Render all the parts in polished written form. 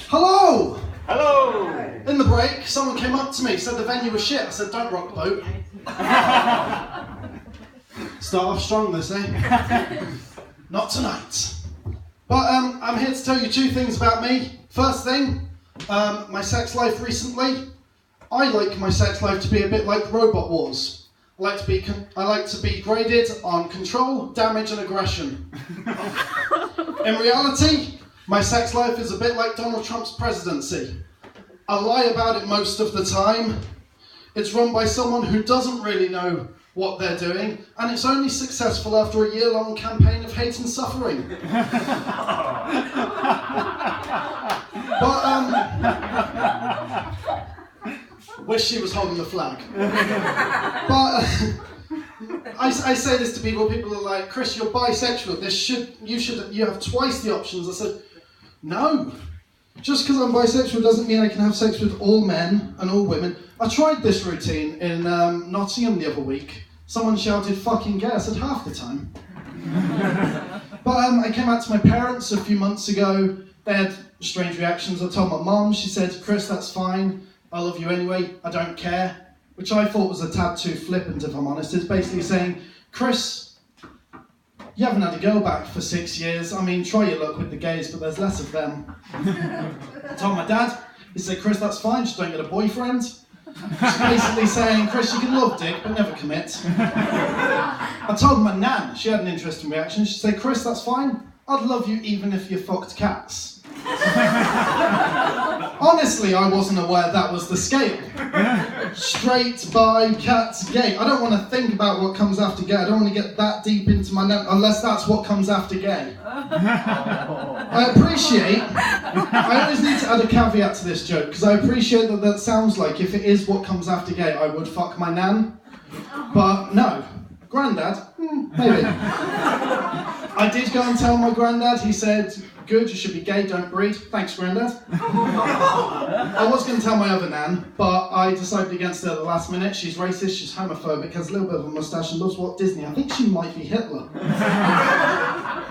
Hello! Hello! In the break, someone came up to me, said the venue was shit. I said, don't rock the boat. Start off strong, they say. Not tonight. But I'm here to tell you two things about me. First thing, my sex life recently. I like my sex life to be a bit like Robot Wars. I like to be graded on control, damage and aggression. In reality, my sex life is a bit like Donald Trump's presidency. I lie about it most of the time. It's run by someone who doesn't really know what they're doing, and it's only successful after a year-long campaign of hate and suffering. But, wish she was holding the flag. But I say this to people are like, Chris, you're bisexual. You have twice the options. I said, no. Just because I'm bisexual doesn't mean I can have sex with all men and all women. I tried this routine in Nottingham the other week. Someone shouted fucking gay. I said half the time. But I came out to my parents a few months ago. They had strange reactions. I told my mum. She said, Chris, that's fine. I love you anyway. I don't care. Which I thought was a tad too flippant, if I'm honest. It's basically saying, Chris, you haven't had a girl back for 6 years. I mean, try your luck with the gays, but there's less of them. I told my dad. He said, Chris, that's fine. Just don't get a boyfriend. She's basically saying, Chris, you can love dick, but never commit. I told my nan. She had an interesting reaction. She said, Chris, that's fine. I'd love you even if you fucked cats. Honestly, I wasn't aware that was the scale. Straight, bi, cats, gay. I don't want to think about what comes after gay. I don't want to get that deep into my name, unless that's what comes after gay. I always need to add a caveat to this joke, because I appreciate that sounds like if it is what comes after gay, I would fuck my nan. But no. Grandad? Maybe. I did go and tell my granddad. He said, good, you should be gay, don't breed. Thanks, Grandad. I was going to tell my other nan, but I decided against it at the last minute. She's racist, she's homophobic, has a little bit of a moustache and loves Walt Disney. I think she might be Hitler. I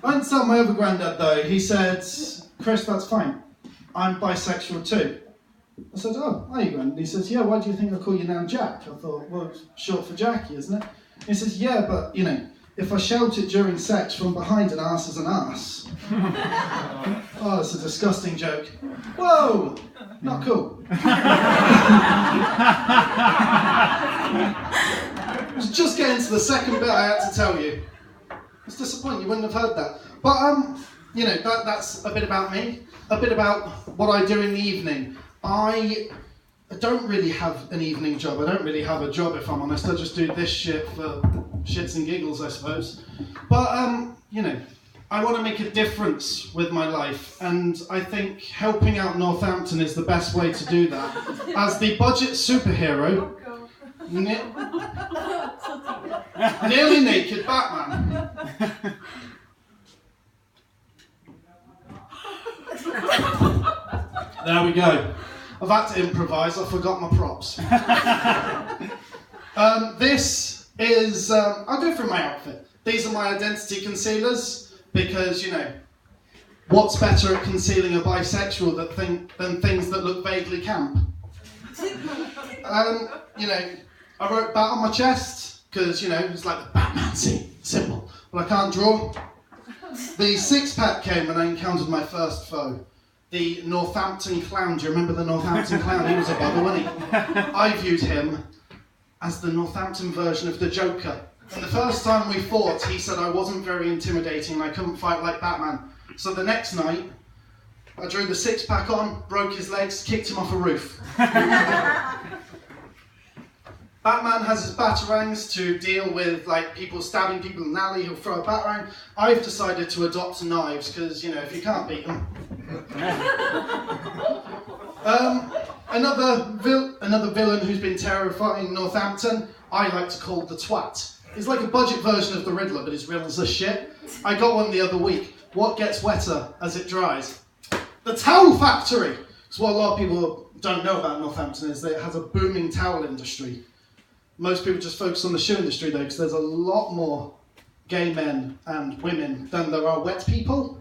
didn't tell my other granddad though. He said, Chris, that's fine. I'm bisexual too. I said, oh, are you, Grandad? He says, yeah, why do you think I call your nan Jack? I thought, well, it's short for Jackie, isn't it? He says, yeah, but, you know, if I shout it during sex from behind an arse is an arse. Oh, that's a disgusting joke. Whoa! Not cool. I was just getting to the second bit I had to tell you. It's disappointing, you wouldn't have heard that. But, you know, that's a bit about me. A bit about what I do in the evening. I don't really have an evening job. I don't really have a job, if I'm honest. I just do this shit for shits and giggles, I suppose. But, you know, I want to make a difference with my life, and I think helping out Northampton is the best way to do that. As the budget superhero, nearly naked Batman. There we go. I've had to improvise, I forgot my props. This is, I'll go through my outfit. These are my identity concealers, because, you know, what's better at concealing a bisexual than things that look vaguely camp? You know, I wrote bat on my chest, because, you know, it's like the Batman symbol, but I can't draw. The six-pack came when I encountered my first foe. The Northampton Clown. Do you remember the Northampton Clown? He was a bugger, wasn't he? I viewed him as the Northampton version of the Joker. And the first time we fought, he said I wasn't very intimidating and I couldn't fight like Batman. So the next night, I drew the six-pack on, broke his legs, kicked him off a roof. Batman has his batarangs to deal with like people stabbing people in an alley. He'll throw a batarang. I've decided to adopt knives because, you know, if you can't beat them. Another villain who's been terrifying Northampton, I like to call the Twat. He's like a budget version of the Riddler, but his riddles are shit. I got one the other week. What gets wetter as it dries? The towel factory! So what a lot of people don't know about Northampton is that it has a booming towel industry. Most people just focus on the shoe industry though, because there's a lot more gay men and women than there are wet people.